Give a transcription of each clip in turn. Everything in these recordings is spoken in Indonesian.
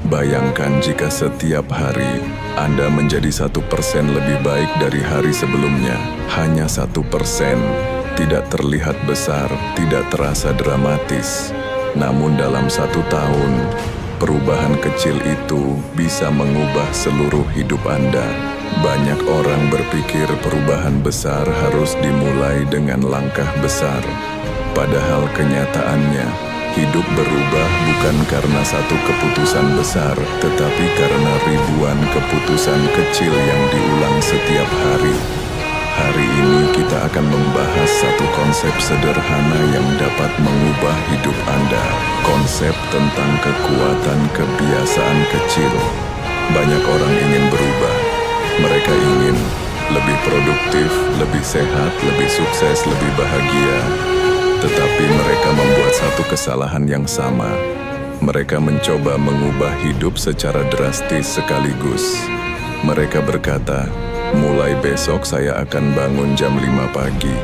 Bayangkan jika setiap hari Anda menjadi 1% lebih baik dari hari sebelumnya. Hanya 1%, tidak terlihat besar, tidak terasa dramatis. Namun dalam 1 tahun, perubahan kecil itu bisa mengubah seluruh hidup Anda. Banyak orang berpikir perubahan besar harus dimulai dengan langkah besar. Padahal kenyataannya, hidup berubah bukan karena satu keputusan besar, tetapi karena ribuan keputusan kecil yang diulang setiap hari. Hari ini kita akan membahas satu konsep sederhana yang dapat mengubah hidup Anda. Konsep tentang kekuatan kebiasaan kecil. Banyak orang ingin berubah. Mereka ingin lebih produktif, lebih sehat, lebih sukses, lebih bahagia. Tetapi mereka membuat satu kesalahan yang sama. Mereka mencoba mengubah hidup secara drastis sekaligus. Mereka berkata, mulai besok saya akan bangun jam 5 pagi.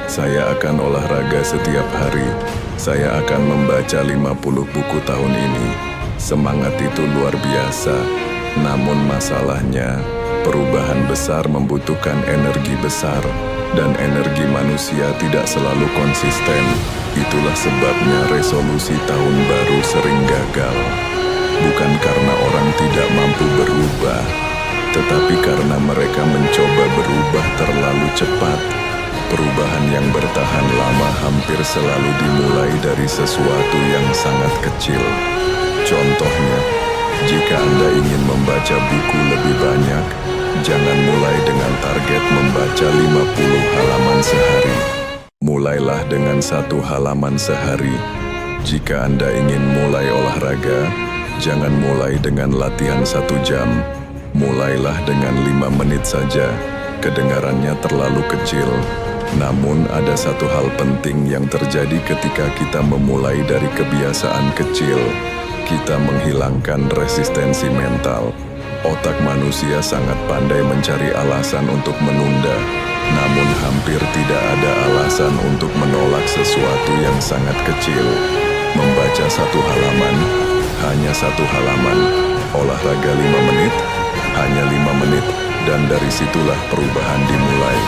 Saya akan olahraga setiap hari. Saya akan membaca 50 buku tahun ini. Semangat itu luar biasa. Namun masalahnya, perubahan besar membutuhkan energi besar. Dan energi manusia tidak selalu konsisten. Itulah sebabnya resolusi tahun baru sering gagal. Bukan karena orang tidak mampu berubah, tetapi karena mereka mencoba berubah terlalu cepat. Perubahan yang bertahan lama hampir selalu dimulai dari sesuatu yang sangat kecil. Contohnya, jika Anda ingin membaca buku lebih banyak, jangan mulai dengan target membaca 50 halaman sehari. Mulailah dengan 1 halaman sehari. Jika Anda ingin mulai olahraga, jangan mulai dengan latihan 1 jam. Mulailah dengan 5 menit saja. Kedengarannya terlalu kecil. Namun ada satu hal penting yang terjadi ketika kita memulai dari kebiasaan kecil. Kita menghilangkan resistensi mental. Otak manusia sangat pandai mencari alasan untuk menunda, namun hampir tidak ada alasan untuk menolak sesuatu yang sangat kecil. Membaca 1 halaman, hanya 1 halaman. Olahraga 5 menit, hanya 5 menit. Dan dari situlah perubahan dimulai.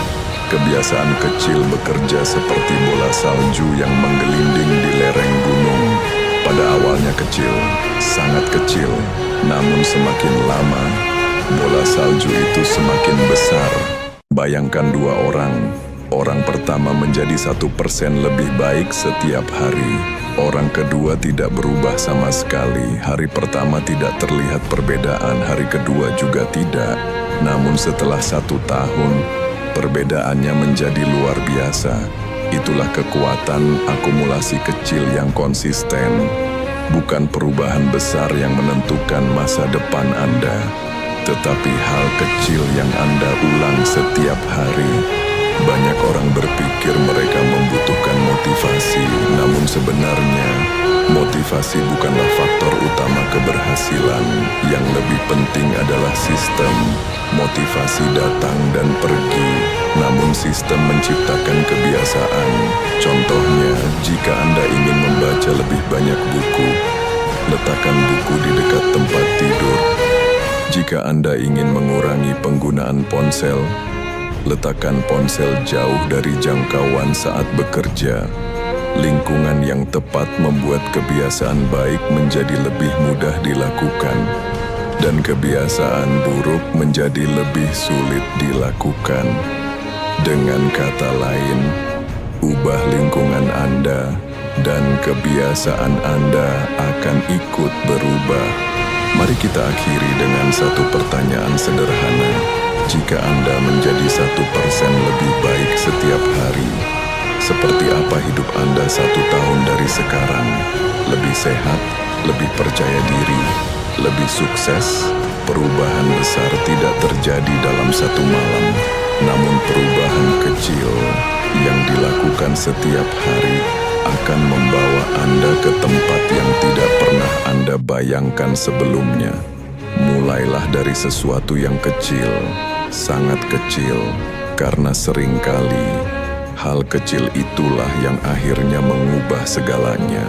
Kebiasaan kecil bekerja seperti bola salju yang menggelinding di lereng gunung. Pada awalnya kecil, sangat kecil. Namun semakin lama, bola salju itu semakin besar. Bayangkan 2 orang. Orang pertama menjadi 1% lebih baik setiap hari. Orang kedua tidak berubah sama sekali. Hari pertama tidak terlihat perbedaan, hari kedua juga tidak. Namun setelah 1 tahun, perbedaannya menjadi luar biasa. Itulah kekuatan akumulasi kecil yang konsisten. Bukan perubahan besar yang menentukan masa depan Anda, tetapi hal kecil yang Anda ulang setiap hari. Banyak orang berpikir mereka membutuhkan motivasi, namun sebenarnya motivasi bukanlah faktor utama keberhasilan. Yang lebih penting adalah sistem. Motivasi datang dan pergi, namun sistem menciptakan kebiasaan. Contohnya, jika Anda ingin membaca lebih banyak buku, letakkan buku di dekat tempat tidur. Jika Anda ingin mengurangi penggunaan ponsel, letakkan ponsel jauh dari jangkauan saat bekerja. Lingkungan yang tepat membuat kebiasaan baik menjadi lebih mudah dilakukan, dan kebiasaan buruk menjadi lebih sulit dilakukan. Dengan kata lain, ubah lingkungan Anda, dan kebiasaan Anda akan ikut berubah. Mari kita akhiri dengan satu pertanyaan sederhana. Jika Anda menjadi 1% lebih baik setiap hari, seperti apa hidup Anda 1 tahun dari sekarang? Lebih sehat, lebih percaya diri, lebih sukses? Perubahan besar tidak terjadi dalam 1 malam, namun perubahan kecil yang dilakukan setiap hari akan membawa Anda ke tempat yang tidak pernah Anda bayangkan sebelumnya. Mulailah dari sesuatu yang kecil, sangat kecil, karena seringkali hal kecil itulah yang akhirnya mengubah segalanya.